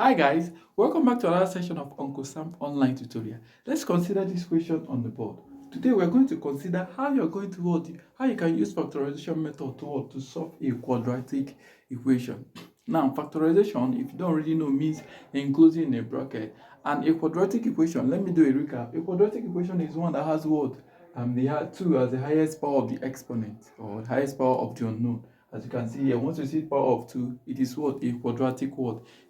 Hi guys, welcome back to another session of Uncle Sam online tutorial. Let's consider this question on the board. Today we're going to consider how you're going to how you can use factorization method to solve a quadratic equation. Now, factorization, if you don't already know, means enclosing a bracket. And a quadratic equation, let me do a recap. A quadratic equation is one that has what? They have 2 as the highest power of the exponent or the highest power of the unknown. As you can see here, once you see power of 2, it is what? A quadratic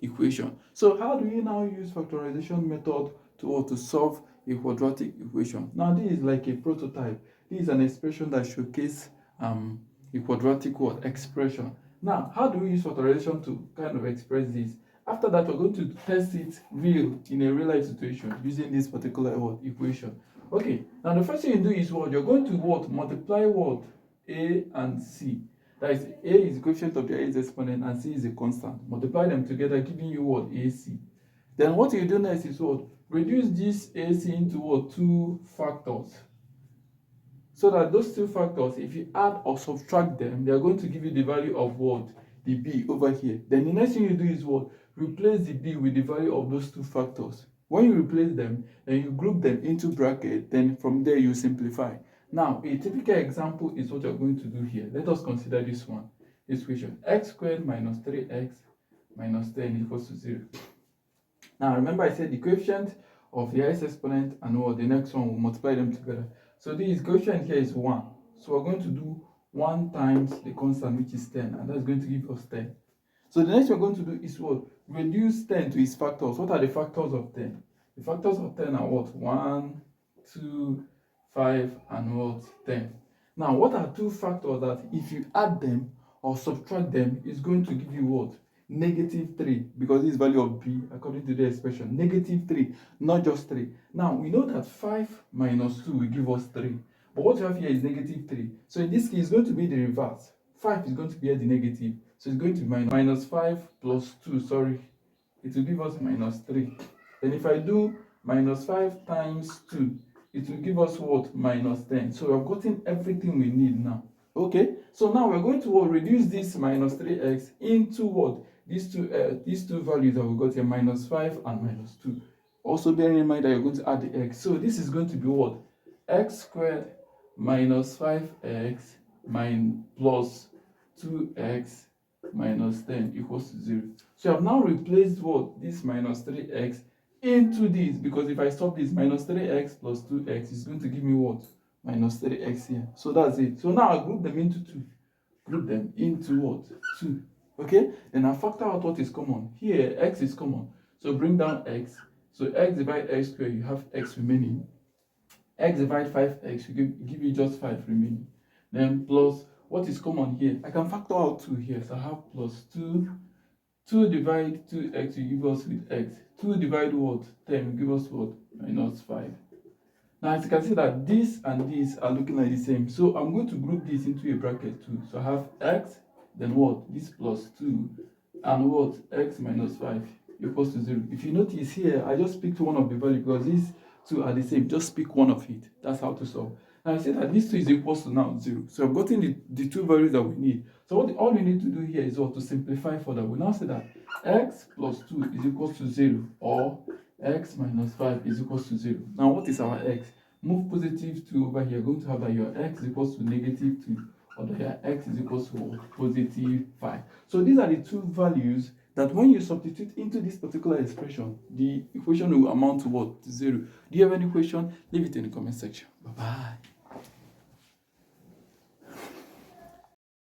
equation. So how do you now use factorization method to solve a quadratic equation? Now this is like a prototype. This is an expression that showcases a quadratic expression. Now, how do we use factorization to kind of express this? After that, we're going to test it in a real life situation using this particular equation. Okay, now the first thing you do is what? You're going to multiply A and C. That is, A is the coefficient of the highest exponent and C is a constant. Multiply them together, giving you AC. Then what you do next is reduce this AC into two factors. So that those two factors, if you add or subtract them, they are going to give you the value of the B over here. Then the next thing you do is replace the B with the value of those two factors. When you replace them and you group them into bracket, then from there you simplify. Now, a typical example is what you're going to do here. Let us consider this one. This equation, x squared minus 3x minus 10 equals to 0. Now, remember I said the coefficient of the highest exponent and the next one, will multiply them together. So this coefficient here is 1. So we're going to do 1 times the constant, which is 10, and that's going to give us 10. So the next we're going to do is reduce 10 to its factors. What are the factors of 10? The factors of 10 are 1, 2, 5, and 10. Now, what are two factors that if you add them or subtract them, is going to give you negative 3, because this is value of B according to the expression. Negative 3, not just 3. Now, we know that 5 minus 2 will give us 3. But what you have here is negative 3. So in this case, it's going to be the reverse. 5 is going to be at the negative. So it's going to be minus 5 plus 2, sorry. It will give us minus 3. Then if I do minus 5 times 2, it will give us minus 10. So we've gotten everything we need now. Okay, so now we're going to reduce this minus 3x into these two values that we got here, minus 5 and minus 2. Also bearing in mind that you're going to add the x. So this is going to be x squared minus 5x plus 2x minus 10 equals to 0. So I've now replaced this minus 3x into this, because if I stop this, minus 3x plus 2x is going to give me minus 3x here. So that's it. So now I group them into 2. Group them into 2. Okay? Then I factor out what is common. Here, x is common. So bring down x. So x divide x squared, you have x remaining. X divide 5x, give you just 5 remaining. Then plus what is common here. I can factor out 2 here. So I have plus 2. 2 divide 2x will give us with x. 2 divide 10 will give us minus 5. Now, as you can see that this and this are looking like the same. So I'm going to group this into a bracket too. So I have x, then this plus 2, and x minus 5 equals to 0. If you notice here, I just picked one of the values because these two are the same. Just pick one of it. That's how to solve. Now I say that this 2 is equals to now 0. So I've gotten the two values that we need. So all we need to do here is to simplify further. We now say that x plus 2 is equals to 0, or x minus 5 is equals to 0. Now what is our x? Move positive 2 over here. You're going to have that your x is equals to negative 2, or that your x is equals to positive 5. So these are the two values that when you substitute into this particular expression, the equation will amount to 0. Do you have any question? Leave it in the comment section. Bye-bye.